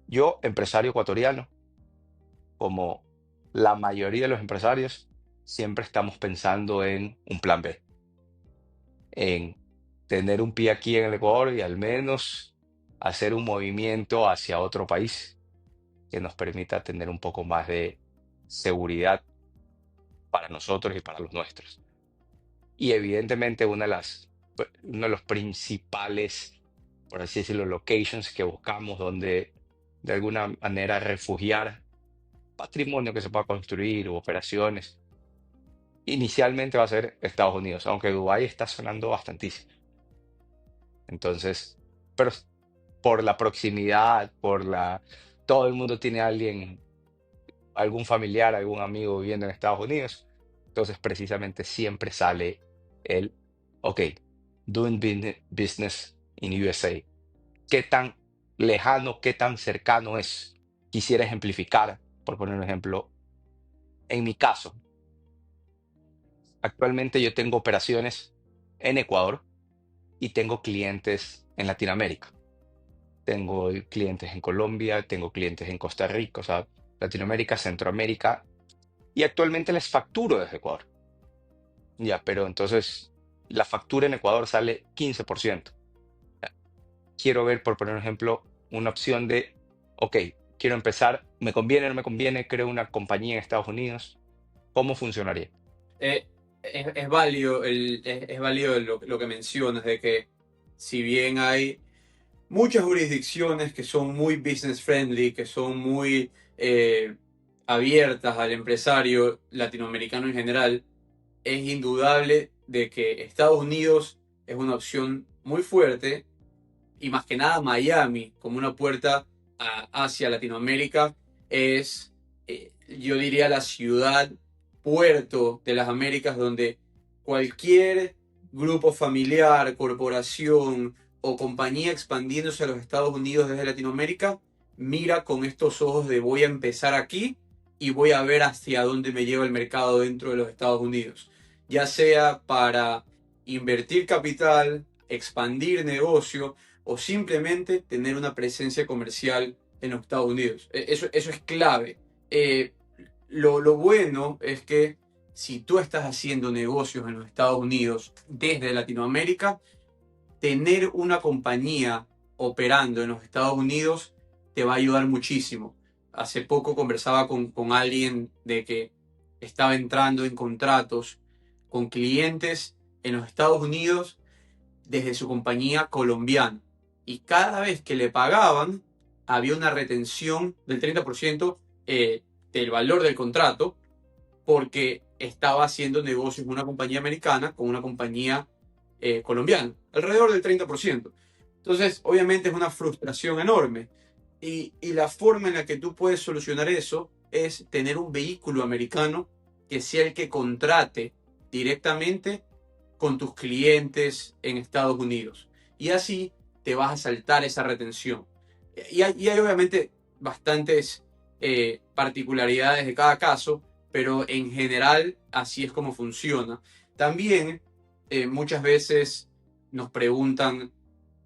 Yo, empresario ecuatoriano, como la mayoría de los empresarios, siempre estamos pensando en un plan B, en tener un pie aquí en el Ecuador y al menos hacer un movimiento hacia otro país que nos permita tener un poco más de seguridad para nosotros y para los nuestros. Y evidentemente uno de los principales, por así decirlo, locations que buscamos donde de alguna manera refugiar patrimonio que se pueda construir u operaciones, inicialmente va a ser Estados Unidos, aunque Dubái está sonando bastantísimo. Entonces, pero por la proximidad, todo el mundo tiene a alguien, algún familiar, algún amigo viviendo en Estados Unidos. Entonces, precisamente siempre sale el, ok, business in USA. ¿Qué tan lejano, qué tan cercano es? Quisiera ejemplificar, por poner un ejemplo, en mi caso, actualmente yo tengo operaciones en Ecuador y tengo clientes en Latinoamérica. Tengo clientes en Colombia, tengo clientes en Costa Rica, o sea, Latinoamérica, Centroamérica, y actualmente les facturo desde Ecuador. Ya, pero entonces la factura en Ecuador sale 15%. Ya, quiero ver, por poner un ejemplo, una opción de, ok, quiero empezar, ¿me conviene o no me conviene? Creo una compañía en Estados Unidos. ¿Cómo funcionaría? Es válido, es válido lo que mencionas, de que si bien hay muchas jurisdicciones que son muy business friendly, que son muy abiertas al empresario latinoamericano en general, es indudable de que Estados Unidos es una opción muy fuerte y más que nada Miami como una puerta hacia Latinoamérica es, yo diría, la ciudad puerto de las Américas donde cualquier grupo familiar, corporación o compañía expandiéndose a los Estados Unidos desde Latinoamérica mira con estos ojos de voy a empezar aquí y voy a ver hacia dónde me lleva el mercado dentro de los Estados Unidos, ya sea para invertir capital, expandir negocio o simplemente tener una presencia comercial en los Estados Unidos. Eso es clave. Eh, lo bueno es que si tú estás haciendo negocios en los Estados Unidos desde Latinoamérica, tener una compañía operando en los Estados Unidos te va a ayudar muchísimo. Hace poco conversaba con alguien de que estaba entrando en contratos con clientes en los Estados Unidos desde su compañía colombiana. Y cada vez que le pagaban, había una retención del 30% del valor del contrato porque estaba haciendo negocios una compañía americana con una compañía colombiana, alrededor del 30%. Entonces, obviamente es una frustración enorme. Y la forma en la que tú puedes solucionar eso es tener un vehículo americano que sea el que contrate directamente con tus clientes en Estados Unidos. Y así te vas a saltar esa retención. Y hay obviamente bastantes particularidades de cada caso, pero en general así es como funciona. También muchas veces nos preguntan,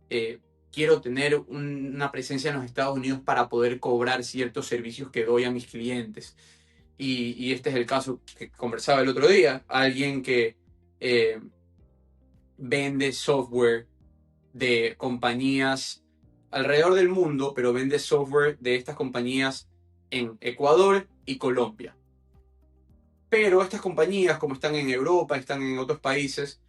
eh, quiero tener una presencia en los Estados Unidos para poder cobrar ciertos servicios que doy a mis clientes. Y este es el caso que conversaba el otro día, alguien que eh, vende software de compañías alrededor del mundo, pero vende software de estas compañías en Ecuador y Colombia. Pero estas compañías, como están en Europa, están en otros países,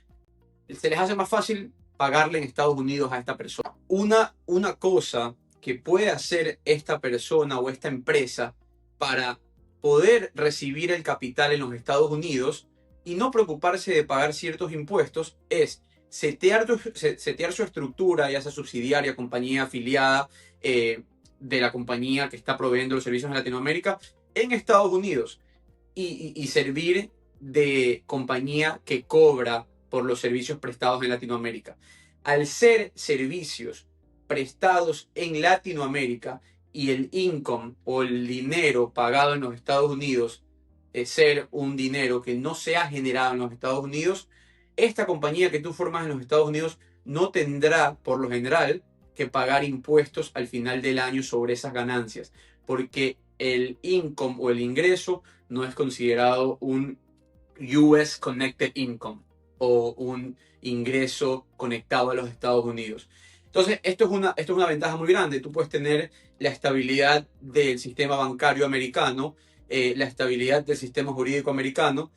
se les hace más fácil pagarle en Estados Unidos a esta persona. Una cosa que puede hacer esta persona o esta empresa para poder recibir el capital en los Estados Unidos y no preocuparse de pagar ciertos impuestos es setear su estructura, ya sea subsidiaria, compañía afiliada de la compañía que está proveyendo los servicios en Latinoamérica, en Estados Unidos y servir de compañía que cobra por los servicios prestados en Latinoamérica. Al ser servicios prestados en Latinoamérica y el income o el dinero pagado en los Estados Unidos ser un dinero que no se ha generado en los Estados Unidos, esta compañía que tú formas en los Estados Unidos no tendrá, por lo general, que pagar impuestos al final del año sobre esas ganancias, porque el income o el ingreso no es considerado un US Connected Income o un ingreso conectado a los Estados Unidos. Entonces, esto es una ventaja muy grande. Tú puedes tener la estabilidad del sistema bancario americano, la estabilidad del sistema jurídico americano,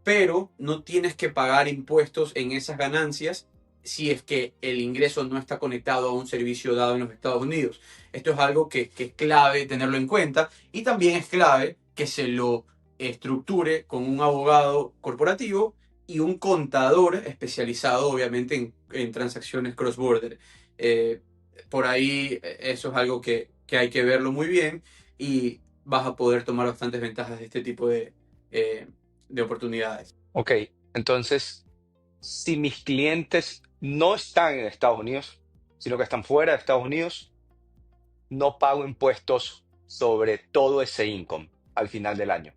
pero no tienes que pagar impuestos en esas ganancias si es que el ingreso no está conectado a un servicio dado en los Estados Unidos. Esto es algo que es clave tenerlo en cuenta y también es clave que se lo estructure con un abogado corporativo y un contador especializado obviamente en transacciones cross-border. Eh, por ahí eso es algo que hay que verlo muy bien y vas a poder tomar bastantes ventajas de este tipo eh, de oportunidades. Ok, entonces, si mis clientes no están en Estados Unidos, sino que están fuera de Estados Unidos, no pago impuestos sobre todo ese income al final del año.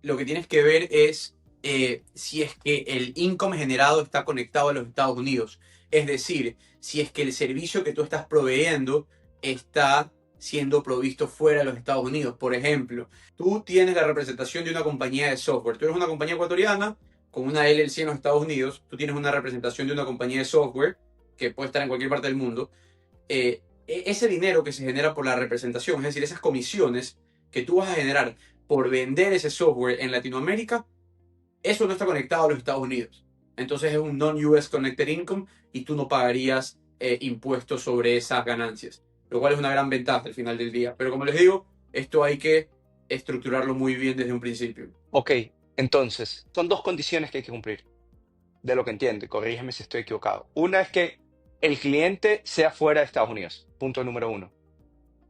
Lo que tienes que ver es si es que el income generado está conectado a los Estados Unidos. Es decir, si es que el servicio que tú estás proveyendo está siendo provisto fuera de los Estados Unidos. Por ejemplo, tú tienes la representación de una compañía de software. Tú eres una compañía ecuatoriana con una LLC en los Estados Unidos. Tú tienes una representación de una compañía de software que puede estar en cualquier parte del mundo. Ese dinero que se genera por la representación, es decir, esas comisiones que tú vas a generar por vender ese software en Latinoamérica, eso no está conectado a los Estados Unidos. Entonces es un non-US Connected Income y tú no pagarías impuestos sobre esas ganancias, lo cual es una gran ventaja al final del día. Pero como les digo, esto hay que estructurarlo muy bien desde un principio. Ok, entonces, son dos condiciones que hay que cumplir, de lo que entiendo, y corrígeme si estoy equivocado. Una es que el cliente sea fuera de Estados Unidos, punto número uno.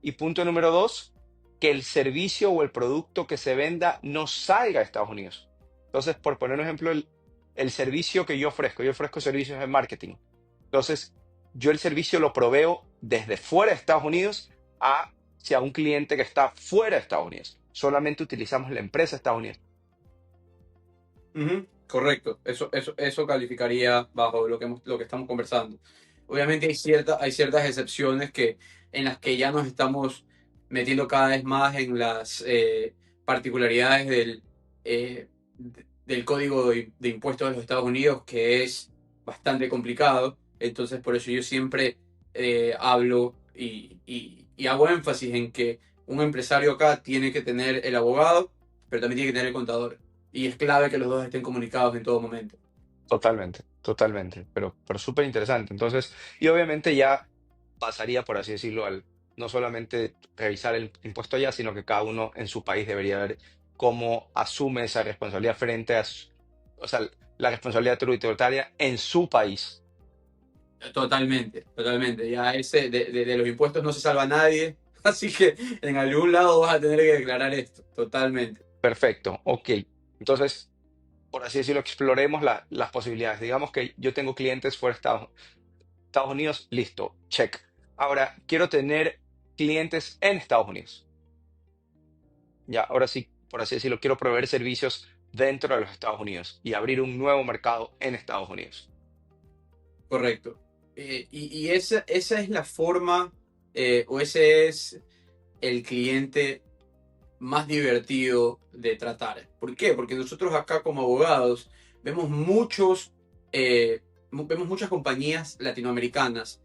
Y punto número dos, que el servicio o el producto que se venda no salga de Estados Unidos. Entonces, por poner un ejemplo, el servicio que yo ofrezco servicios de marketing. Entonces, yo el servicio lo proveo desde fuera de Estados Unidos hacia un cliente que está fuera de Estados Unidos. Solamente utilizamos la empresa de Estados Unidos. Ujú, correcto, eso calificaría bajo lo que estamos conversando. Obviamente hay ciertas excepciones en las que ya nos estamos metiendo cada vez más en las particularidades del código de impuestos de los Estados Unidos, que es bastante complicado. Entonces, por eso yo siempre hablo y hago énfasis en que un empresario acá tiene que tener el abogado, pero también tiene que tener el contador. Y es clave que los dos estén comunicados en todo momento. Totalmente, totalmente, pero súper interesante. Entonces, y obviamente ya pasaría, por así decirlo, al no solamente revisar el impuesto allá, sino que cada uno en su país debería ver cómo asume esa responsabilidad frente o sea, la responsabilidad tributaria en su país. Totalmente, totalmente. Ya de los impuestos no se salva nadie. Así que en algún lado vas a tener que declarar esto. Totalmente. Perfecto, ok. Entonces, por así decirlo, exploremos las posibilidades. Digamos que yo tengo clientes fuera de Estados Unidos, listo, check. Ahora, quiero tener clientes en Estados Unidos. Ya, ahora sí, por así decirlo, quiero proveer servicios dentro de los Estados Unidos y abrir un nuevo mercado en Estados Unidos. Correcto. Esa es la forma, o ese es el cliente más divertido de tratar. ¿Por qué? Porque nosotros acá como abogados vemos vemos muchas compañías latinoamericanas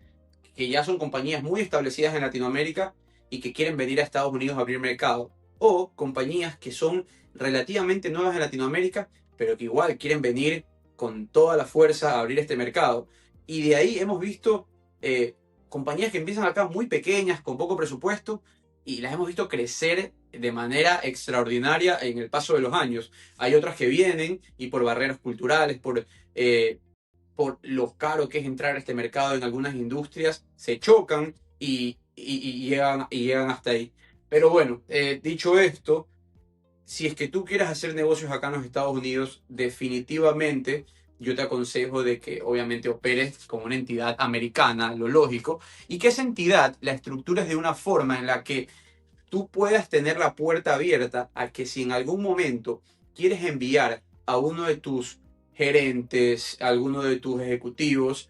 que ya son compañías muy establecidas en Latinoamérica y que quieren venir a Estados Unidos a abrir mercado. O compañías que son relativamente nuevas en Latinoamérica, pero que igual quieren venir con toda la fuerza a abrir este mercado. Y de ahí hemos visto compañías que empiezan acá muy pequeñas, con poco presupuesto, y las hemos visto crecer de manera extraordinaria en el paso de los años. Hay otras que vienen y por barreras culturales, por lo caro que es entrar a este mercado en algunas industrias, se chocan y llegan hasta ahí. Pero bueno, dicho esto, si es que tú quieres hacer negocios acá en los Estados Unidos, definitivamente yo te aconsejo de que obviamente operes como una entidad americana, lo lógico, y que esa entidad la estructures de una forma en la que tú puedas tener la puerta abierta a que si en algún momento quieres enviar a uno de tus gerentes, a alguno de tus ejecutivos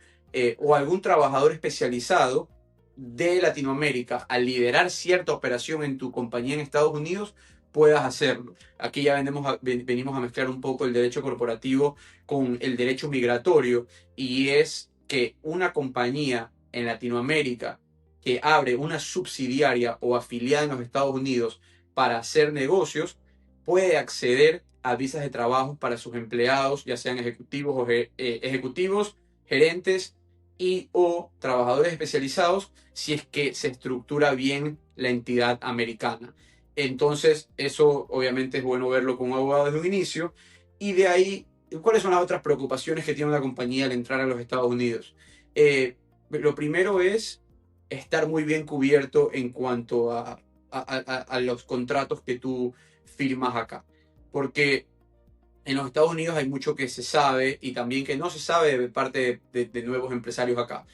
o algún trabajador especializado de Latinoamérica a liderar cierta operación en tu compañía en Estados Unidos, puedas hacerlo. Aquí ya venimos a mezclar un poco el derecho corporativo con el derecho migratorio, y es que una compañía en Latinoamérica que abre una subsidiaria o afiliada en los Estados Unidos para hacer negocios puede acceder a visas de trabajo para sus empleados, ya sean ejecutivos o ejecutivos, gerentes y o trabajadores especializados, si es que se estructura bien la entidad americana. Entonces, eso obviamente es bueno verlo con un abogado desde un inicio. Y de ahí, ¿cuáles son las otras preocupaciones que tiene una compañía al entrar a los Estados Unidos? Lo primero es estar muy bien cubierto en cuanto a los contratos que tú firmas acá. Porque en los Estados Unidos hay mucho que se sabe y también que no se sabe de parte de nuevos empresarios acá.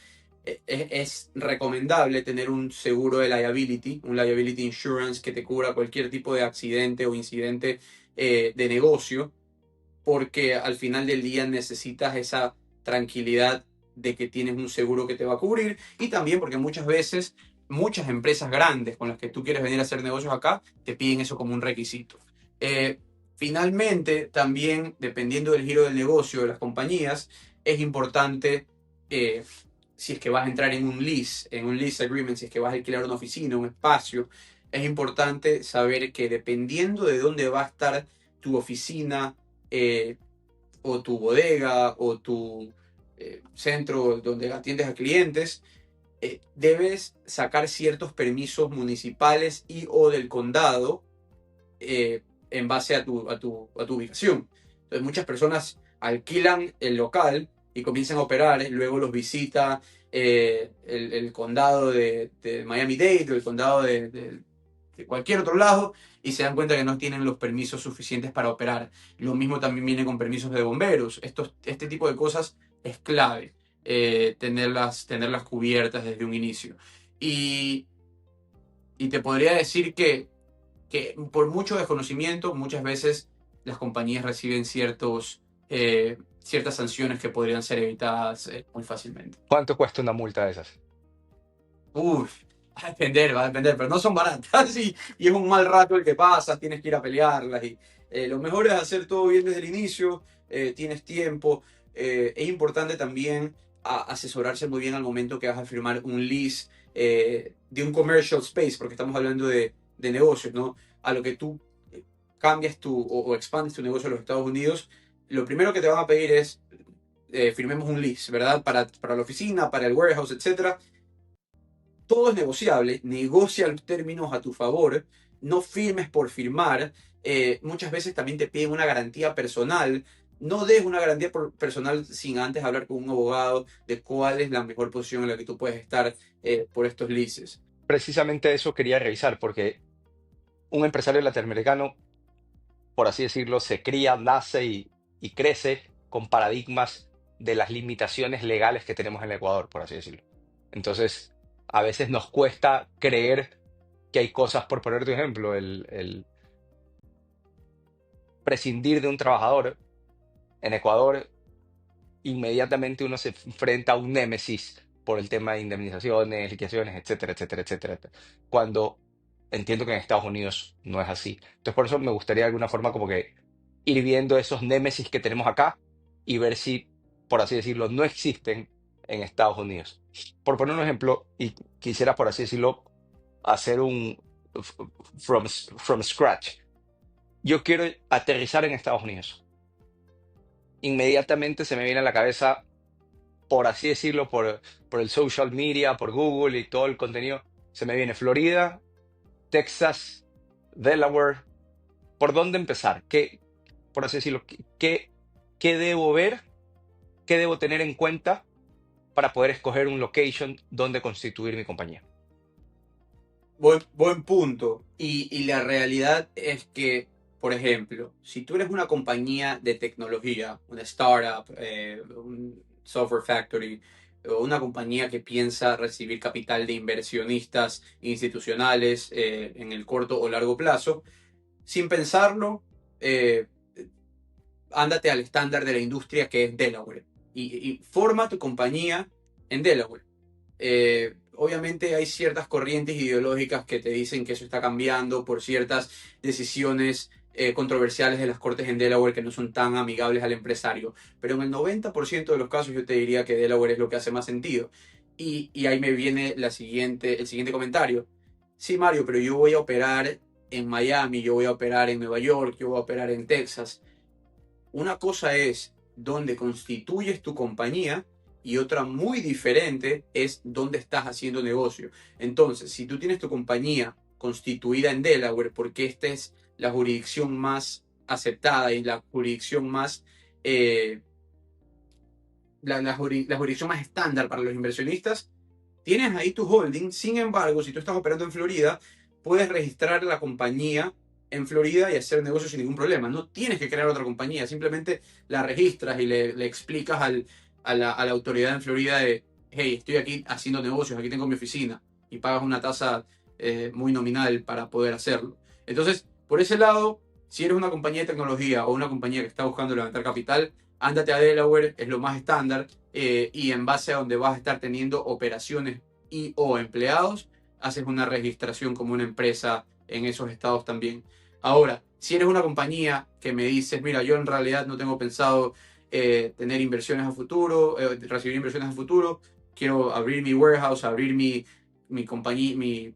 Es recomendable tener un seguro de liability, un liability insurance que te cubra cualquier tipo de accidente o incidente de negocio, porque al final del día necesitas esa tranquilidad de que tienes un seguro que te va a cubrir, y también porque muchas veces muchas empresas grandes con las que tú quieres venir a hacer negocios acá te piden eso como un requisito. Eh, Finalmente, también dependiendo del giro del negocio de las compañías, es importante, eh, si es que vas a entrar en un lease agreement, si es que vas a alquilar una oficina, un espacio, es importante saber que dependiendo de dónde va a estar tu oficina, eh, o tu bodega o tu centro donde atiendes a clientes, debes sacar ciertos permisos municipales y o del condado, en base a tu ubicación. Entonces muchas personas alquilan el local y comienzan a operar, luego los visita el condado de Miami-Dade o el condado de cualquier otro lado, y se dan cuenta que no tienen los permisos suficientes para operar. Lo mismo también viene con permisos de bomberos. Este tipo de cosas es clave, tenerlas cubiertas desde un inicio. Y, y te podría decir que por mucho desconocimiento, muchas veces las compañías reciben ciertas sanciones que podrían ser evitadas muy fácilmente. ¿Cuánto cuesta una multa de esas? Uf, va a depender, pero no son baratas y es un mal rato el que pasas, tienes que ir a pelearlas. Y lo mejor es hacer todo bien desde el inicio, tienes tiempo. Es importante también asesorarse muy bien al momento que vas a firmar un lease de un commercial space, porque estamos hablando de negocios, ¿no? A lo que tú cambias o expandes tu negocio a los Estados Unidos, lo primero que te van a pedir es firmemos un lease, ¿verdad? Para la oficina, para el warehouse, etcétera. Todo es negociable, negocia los términos a tu favor, no firmes por firmar. Muchas veces también te piden una garantía personal. No des una garantía personal sin antes hablar con un abogado de cuál es la mejor posición en la que tú puedes estar por estos leases. Precisamente eso quería revisar, porque un empresario latinoamericano, por así decirlo, se cría, nace y crece con paradigmas de las limitaciones legales que tenemos en el Ecuador, por así decirlo. Entonces, a veces nos cuesta creer que hay cosas, por poner tu ejemplo, el prescindir de un trabajador en Ecuador, inmediatamente uno se enfrenta a un némesis por el tema de indemnizaciones, liquidaciones, etcétera, etcétera, etcétera. Cuando entiendo que en Estados Unidos no es así. Entonces, por eso me gustaría de alguna forma como que ir viendo esos némesis que tenemos acá y ver si, por así decirlo, no existen en Estados Unidos. Por poner un ejemplo, y quisiera, por así decirlo, hacer un from scratch. Yo quiero aterrizar en Estados Unidos. Inmediatamente se me viene a la cabeza, por así decirlo, por el social media, por Google y todo el contenido, se me viene Florida, Texas, Delaware. ¿Por dónde empezar? Por así decirlo, qué debo ver? ¿Qué debo tener en cuenta para poder escoger un location donde constituir mi compañía? Buen punto. Y la realidad es que, por ejemplo, si tú eres una compañía de tecnología, una startup, un software factory, o una compañía que piensa recibir capital de inversionistas institucionales en el corto o largo plazo, sin pensarlo, eh, ándate al estándar de la industria que es Delaware y forma tu compañía en Delaware. Obviamente hay ciertas corrientes ideológicas que te dicen que eso está cambiando por ciertas decisiones controversiales de las cortes en Delaware que no son tan amigables al empresario. Pero en el 90% de los casos yo te diría que Delaware es lo que hace más sentido. Y ahí me viene el siguiente comentario. Sí, Mario, pero yo voy a operar en Miami, yo voy a operar en Nueva York, yo voy a operar en Texas. Una cosa es dónde constituyes tu compañía y otra muy diferente es dónde estás haciendo negocio. Entonces, si tú tienes tu compañía constituida en Delaware, porque esta es la jurisdicción más aceptada y la jurisdicción más la jurisdicción más estándar para los inversionistas, tienes ahí tu holding. Sin embargo, si tú estás operando en Florida, puedes registrar la compañía en Florida y hacer negocio sin ningún problema. No tienes que crear otra compañía, simplemente la registras y le explicas a la autoridad en Florida de, hey, estoy aquí haciendo negocios, aquí tengo mi oficina, y pagas una tasa muy nominal para poder hacerlo. Entonces, por ese lado, si eres una compañía de tecnología o una compañía que está buscando levantar capital, ándate a Delaware, es lo más estándar, y en base a donde vas a estar teniendo operaciones y o empleados, haces una registración como una empresa en esos estados también. Ahora, si eres una compañía que me dices, mira, yo en realidad no tengo pensado tener inversiones a futuro, recibir inversiones a futuro, quiero abrir mi warehouse, abrir mi compañía, mi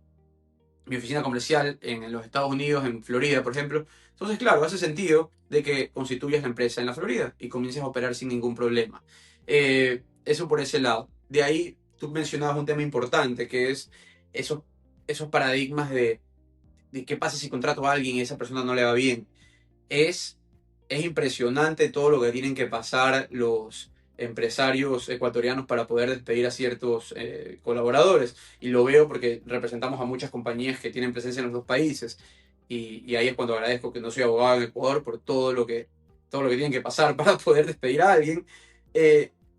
oficina comercial en los Estados Unidos, en Florida, por ejemplo. Entonces, claro, hace sentido de que constituyas la empresa en la Florida y comiences a operar sin ningún problema. Eso por ese lado. De ahí, tú mencionabas un tema importante, que es esos, esos paradigmas de qué pasa si contrato a alguien y esa persona no le va bien. Es, es impresionante todo lo que tienen que pasar los empresarios ecuatorianos para poder despedir a ciertos colaboradores. Y lo veo porque representamos a muchas compañías que tienen presencia en los dos países. Y ahí es cuando agradezco que no soy abogado en Ecuador por todo lo que tienen que pasar para poder despedir a alguien.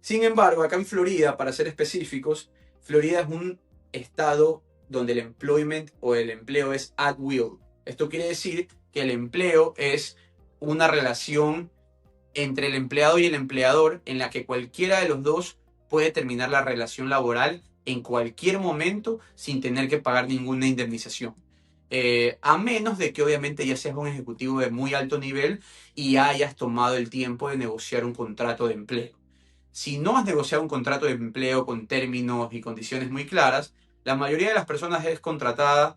Sin embargo, acá en Florida, para ser específicos, Florida es un estado donde el employment o el empleo es at will. Esto quiere decir que el empleo es una relación entre el empleado y el empleador en la que cualquiera de los dos puede terminar la relación laboral en cualquier momento sin tener que pagar ninguna indemnización. A menos de que obviamente ya seas un ejecutivo de muy alto nivel y hayas tomado el tiempo de negociar un contrato de empleo. Si no has negociado un contrato de empleo con términos y condiciones muy claras, la mayoría de las personas es contratada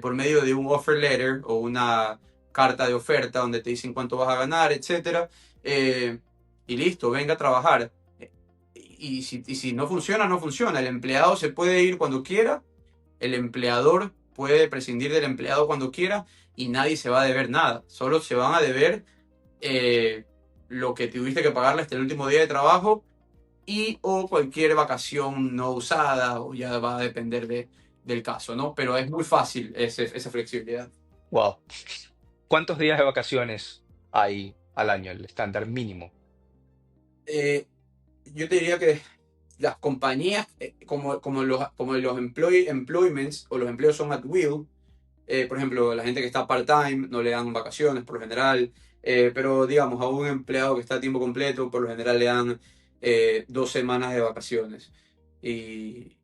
por medio de un offer letter o una carta de oferta donde te dicen cuánto vas a ganar, etcétera, y listo, venga a trabajar. Y si no funciona, no funciona. El empleado se puede ir cuando quiera, el empleador puede prescindir del empleado cuando quiera y nadie se va a deber nada. Solo se van a deber eh, lo que tuviste que pagarle hasta el último día de trabajo y o cualquier vacación no usada, o ya va a depender del caso, ¿no? Pero es muy fácil esa flexibilidad. Wow. ¿Cuántos días de vacaciones hay al año, el estándar mínimo? Eh, yo te diría que las compañías, como los employments o los empleos son at will, por ejemplo, la gente que está part-time no le dan vacaciones por lo general, pero digamos, a un empleado que está a tiempo completo, por lo general le dan 2 semanas de vacaciones. Y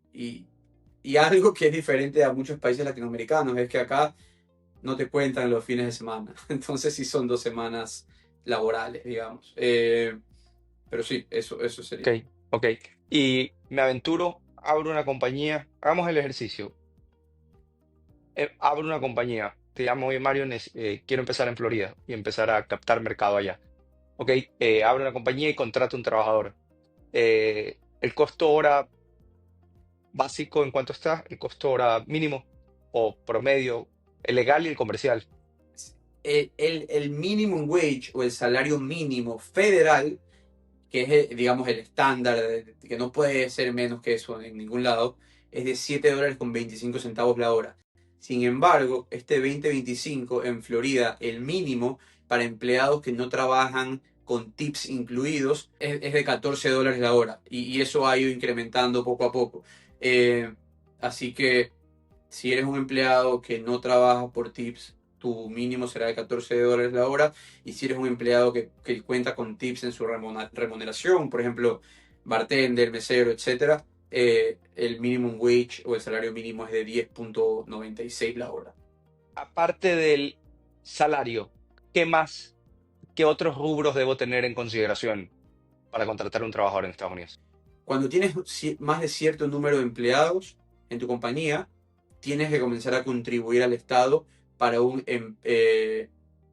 algo que es diferente a muchos países latinoamericanos es que acá no te cuentan los fines de semana, entonces sí son 2 semanas laborales, digamos. Pero sí, eso Ok, sería. ok. Y me aventuro, abro una compañía, hagamos el ejercicio. Abro una compañía, te llamo, oye Mario, quiero empezar en Florida y empezar a captar mercado allá. Ok, abro una compañía y contrato un trabajador. El costo hora básico, ¿en cuánto está? El costo hora mínimo o promedio, el legal y el comercial. El minimum wage o el salario mínimo federal, que es, digamos, el estándar, que no puede ser menos que eso en ningún lado, es de $7.25 la hora. Sin embargo, este 2025 en Florida, el mínimo para empleados que no trabajan con tips incluidos es de $14 la hora. Y eso ha ido incrementando poco a poco. Eh, Así que si eres un empleado que no trabaja por tips, tu mínimo será de $14 la hora. Y si eres un empleado que cuenta con tips en su remuneración, por ejemplo, bartender, mesero, etcétera, el minimum wage o el salario mínimo es de 10.96 la hora. Aparte del salario, ¿qué más, qué otros rubros debo tener en consideración para contratar a un trabajador en Estados Unidos? Cuando tienes más de cierto número de empleados en tu compañía, tienes que comenzar a contribuir al Estado para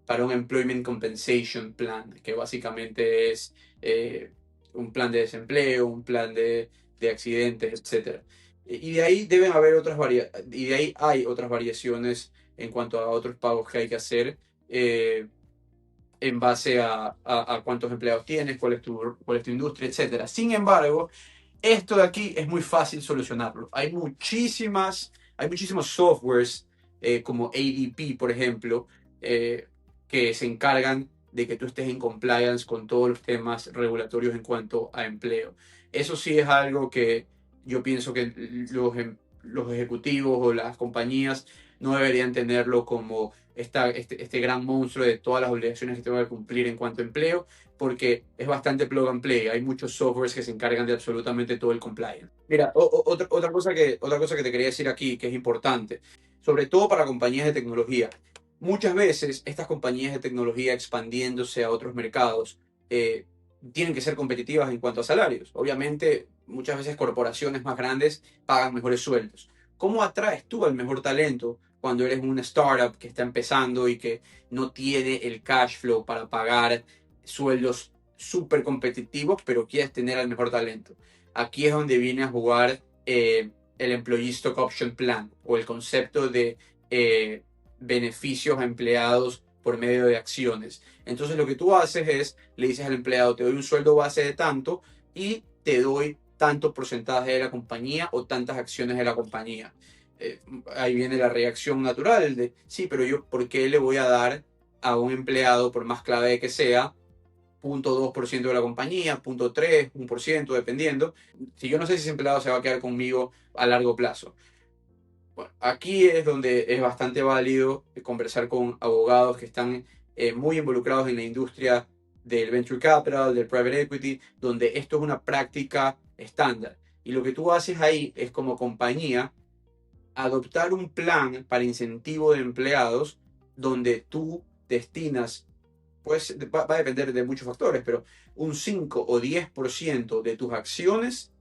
para un Employment Compensation Plan, que básicamente es eh, un plan de desempleo, un plan de accidentes, etcétera. Y de ahí deben haber y de ahí hay otras variaciones en cuanto a otros pagos que hay que hacer. En base a cuántos empleados tienes, cuál es tu industria, etcétera. Sin embargo, esto de aquí es muy fácil solucionarlo. Hay muchísimos softwares como ADP, por ejemplo, eh, que se encargan de que tú estés en compliance con todos los temas regulatorios en cuanto a empleo. Eso sí es algo que yo pienso que los ejecutivos o las compañías no deberían tenerlo como este gran monstruo de todas las obligaciones que tengo que cumplir en cuanto a empleo, porque es bastante plug and play. Hay muchos softwares que se encargan de absolutamente todo el compliance. Mira, otra cosa que te quería decir aquí, que es importante, sobre todo para compañías de tecnología. Muchas veces estas compañías de tecnología expandiéndose a otros mercados eh, tienen que ser competitivas en cuanto a salarios. Obviamente, muchas veces corporaciones más grandes pagan mejores sueldos. ¿Cómo atraes tú al mejor talento cuando eres una startup que está empezando y que no tiene el cash flow para pagar sueldos súper competitivos, pero quieres tener al mejor talento? Aquí es donde viene a jugar el Employee Stock Option Plan o el concepto de eh, beneficios a empleados por medio de acciones. Entonces lo que tú haces es, le dices al empleado, te doy un sueldo base de tanto y te doy tanto porcentaje de la compañía o tantas acciones de la compañía. Ahí viene la reacción natural de, sí, pero yo, ¿por qué le voy a dar a un empleado, por más clave que sea, 0.2% de la compañía, 0.3, 1%, dependiendo? Si yo no sé si ese empleado se va a quedar conmigo a largo plazo. Bueno, aquí es donde es bastante válido conversar con abogados que están muy involucrados en la industria del venture capital, del private equity, donde esto es una práctica estándar. Y lo que tú haces ahí es como compañía adoptar un plan para incentivo de empleados donde tú destinas, pues va a depender de muchos factores, pero un 5 o 10% de tus acciones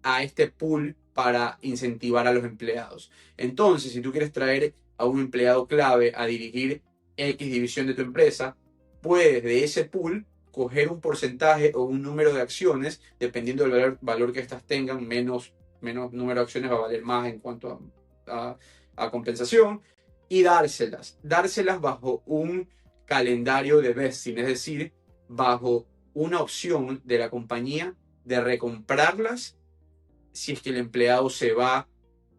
a este pool para incentivar a los empleados. Entonces, si tú quieres traer a un empleado clave a dirigir X división de tu empresa, puedes de ese pool coger un porcentaje o un número de acciones, dependiendo del valor que estas tengan, menos número de acciones va a valer más en cuanto a compensación, y dárselas bajo un calendario de vesting, es decir, bajo una opción de la compañía de recomprarlas si es que el empleado se va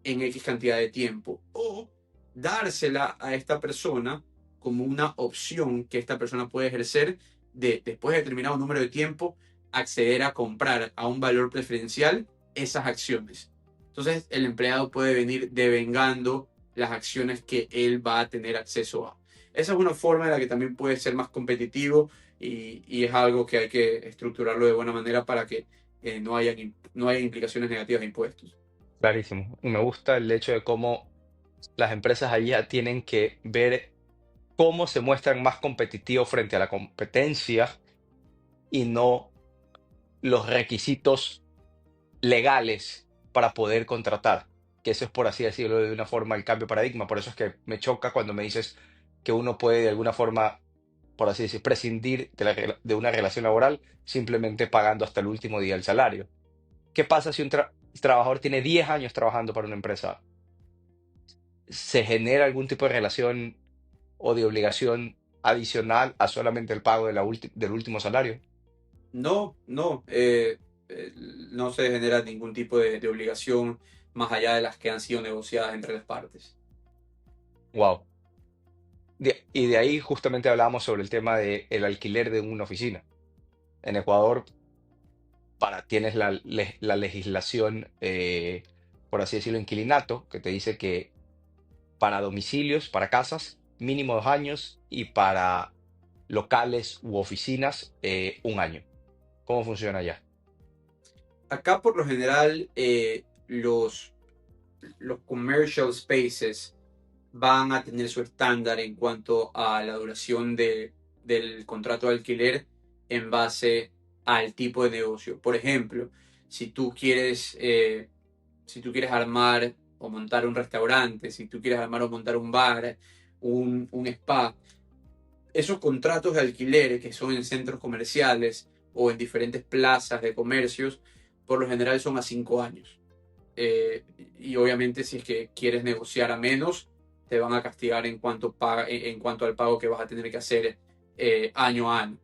en X cantidad de tiempo, o dársela a esta persona como una opción que esta persona puede ejercer de, después de determinado número de tiempo, acceder a comprar a un valor preferencial esas acciones. Entonces el empleado puede venir devengando las acciones que él va a tener acceso a. Esa es una forma en la que también puede ser más competitivo y es algo que hay que estructurarlo de buena manera para que no haya implicaciones negativas de impuestos. Clarísimo. Y me gusta el hecho de cómo las empresas allá tienen que ver cómo se muestran más competitivos frente a la competencia y no los requisitos legales para poder contratar. Que eso es, por así decirlo, de una forma el cambio de paradigma. Por eso es que me choca cuando me dices que uno puede de alguna forma, por así decir, prescindir de una relación laboral simplemente pagando hasta el último día el salario. ¿Qué pasa si un trabajador tiene 10 años trabajando para una empresa? ¿Se genera algún tipo de relación o de obligación adicional a solamente el pago de del último salario? No, no se genera ningún tipo de obligación más allá de las que han sido negociadas entre las partes. Wow. Y de ahí justamente hablábamos sobre el tema del alquiler de una oficina. En Ecuador, tienes la legislación, por así decirlo, inquilinato, que te dice que para domicilios, para casas, mínimo 2 años y para locales u oficinas, 1 año. ¿Cómo funciona allá? Acá por lo general los commercial spaces van a tener su estándar en cuanto a la duración del contrato de alquiler en base al tipo de negocio. Por ejemplo, si tú quieres, si tú quieres armar o montar un restaurante, si tú quieres armar o montar un bar, un spa, esos contratos de alquiler que son en centros comerciales o en diferentes plazas de comercios, por lo general son a 5 años. Eh, y obviamente si es que quieres negociar a menos, te van a castigar en cuanto al pago que vas a tener que hacer año a año.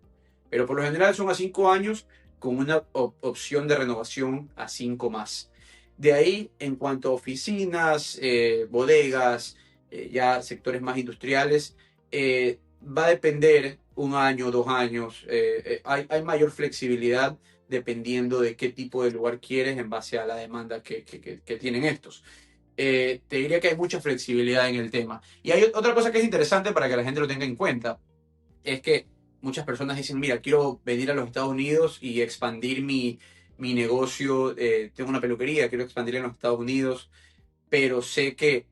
Pero por lo general son a 5 años con una opción de renovación a 5 más. De ahí, en cuanto a oficinas, bodegas, ya sectores más industriales, va a depender 1 año, 2 años. Hay mayor flexibilidad dependiendo de qué tipo de lugar quieres en base a la demanda que tienen estos. Te diría que hay mucha flexibilidad en el tema. Y hay otra cosa que es interesante para que la gente lo tenga en cuenta, es que muchas personas dicen, mira, quiero venir a los Estados Unidos y expandir mi negocio, tengo una peluquería, quiero expandir en los Estados Unidos, pero sé que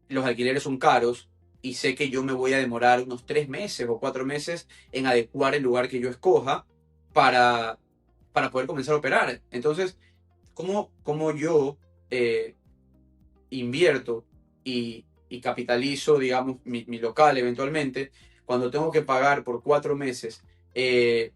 los alquileres son caros y sé que yo me voy a demorar unos 3 meses o 4 meses en adecuar el lugar que yo escoja para, para poder comenzar a operar. Entonces, ¿cómo yo eh, invierto y capitalizo, digamos, mi local eventualmente, cuando tengo que pagar por 4 meses eh,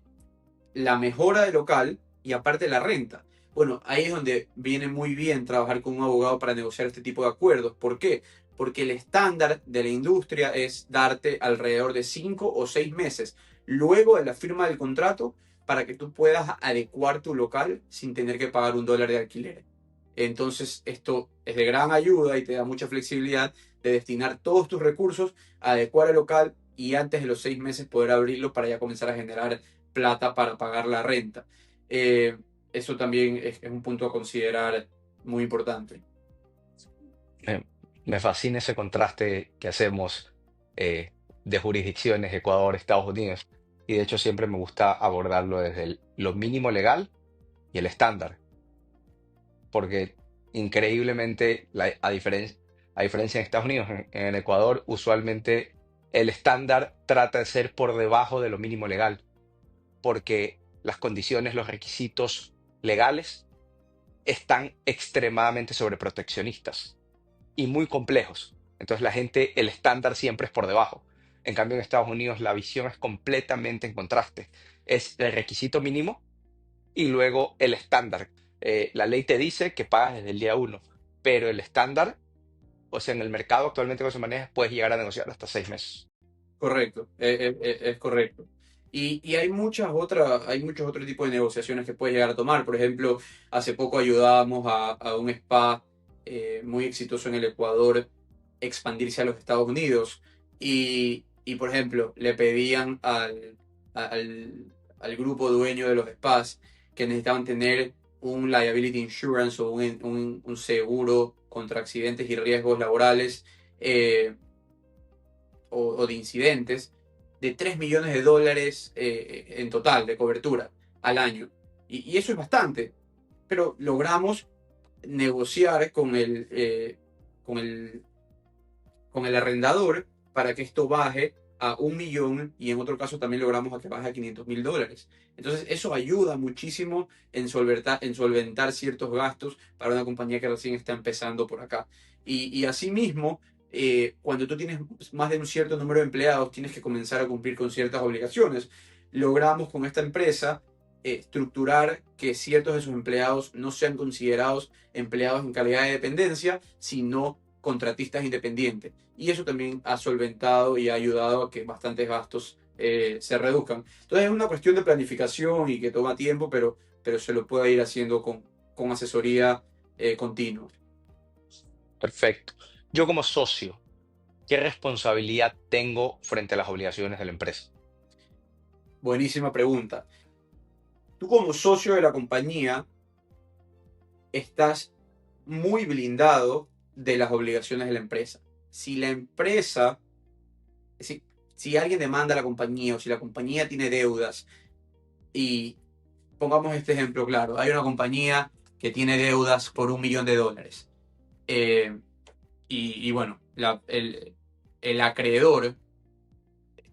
la mejora del local y aparte la renta? Bueno, ahí es donde viene muy bien trabajar con un abogado para negociar este tipo de acuerdos. ¿Por qué? Porque el estándar de la industria es darte alrededor de 5 o 6 meses luego de la firma del contrato para que tú puedas adecuar tu local sin tener que pagar $1 de alquiler. Entonces, esto es de gran ayuda y te da mucha flexibilidad de destinar todos tus recursos a adecuar el local y antes de los 6 meses poder abrirlo para ya comenzar a generar plata para pagar la renta. Eh, Eso también es un punto a considerar muy importante. Me, me fascina ese contraste que hacemos de jurisdicciones, Ecuador, Estados Unidos. Y de hecho siempre me gusta abordarlo desde lo mínimo legal y el estándar, porque increíblemente, a diferencia en Estados Unidos, en el Ecuador, usualmente el estándar trata de ser por debajo de lo mínimo legal, porque las condiciones, los requisitos legales están extremadamente sobreproteccionistas y muy complejos. Entonces la gente, el estándar siempre es por debajo. En cambio, en Estados Unidos la visión es completamente en contraste. Es el requisito mínimo y luego el estándar. La ley te dice que pagas desde el día uno, pero el estándar, o sea, en el mercado actualmente con se maneja, puedes llegar a negociar hasta 6 meses. Correcto, es correcto. Y hay muchos otros tipos de negociaciones que puedes llegar a tomar. Por ejemplo, hace poco ayudábamos a un spa muy exitoso en el Ecuador expandirse a los Estados Unidos. Por ejemplo, le pedían al grupo dueño de los spas que necesitaban tener un liability insurance o un seguro contra accidentes y riesgos laborales. O de incidentes de $3 millones en total de cobertura al año. Y eso es bastante, pero logramos negociar con el, con el arrendador para que esto baje a 1 millón y en otro caso también logramos a que baje a $500.000. Entonces eso ayuda muchísimo en solventar ciertos gastos para una compañía que recién está empezando por acá. Y asimismo, cuando tú tienes más de un cierto número de empleados, tienes que comenzar a cumplir con ciertas obligaciones. Logramos con esta empresa estructurar que ciertos de sus empleados no sean considerados empleados en calidad de dependencia, sino contratistas independientes. Y eso también ha solventado y ha ayudado a que bastantes gastos se reduzcan. Entonces es una cuestión de planificación y que toma tiempo, pero se lo puede ir haciendo con asesoría continua. Perfecto. Yo como socio, ¿qué responsabilidad tengo frente a las obligaciones de la empresa? Buenísima pregunta. Tú como socio de la compañía estás muy blindado de las obligaciones de la empresa. Si la empresa, si, si alguien demanda a la compañía o si la compañía tiene deudas y pongamos este ejemplo claro, hay una compañía que tiene deudas por $1 millón. Eh, y bueno, el acreedor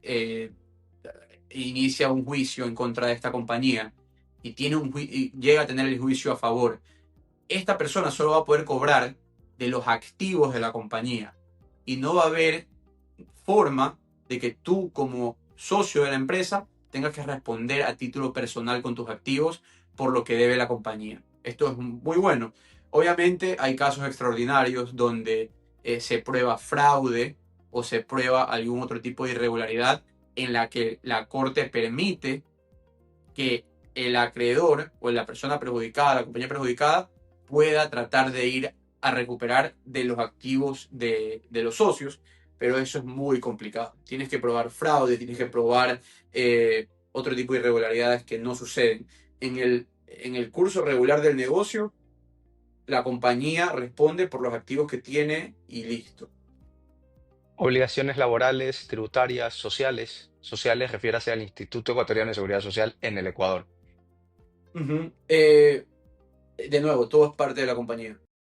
eh, inicia un juicio en contra de esta compañía y, y llega a tener el juicio a favor. Esta persona solo va a poder cobrar de los activos de la compañía y no va a haber forma de que tú como socio de la empresa tengas que responder a título personal con tus activos por lo que debe la compañía. Esto es muy bueno. Obviamente hay casos extraordinarios donde se prueba fraude o se prueba algún otro tipo de irregularidad en la que la corte permite que el acreedor o la persona perjudicada, la compañía perjudicada, pueda tratar de ir a recuperar de los activos de los socios, pero eso es muy complicado. Tienes que probar fraude, tienes que probar otro tipo de irregularidades que no suceden. En el curso regular del negocio, la compañía responde por los activos que tiene y listo. Obligaciones laborales, tributarias, sociales. Sociales, refiérase al Instituto Ecuatoriano de Seguridad Social en el Ecuador. Ujú. De nuevo, todo es parte de la compañía.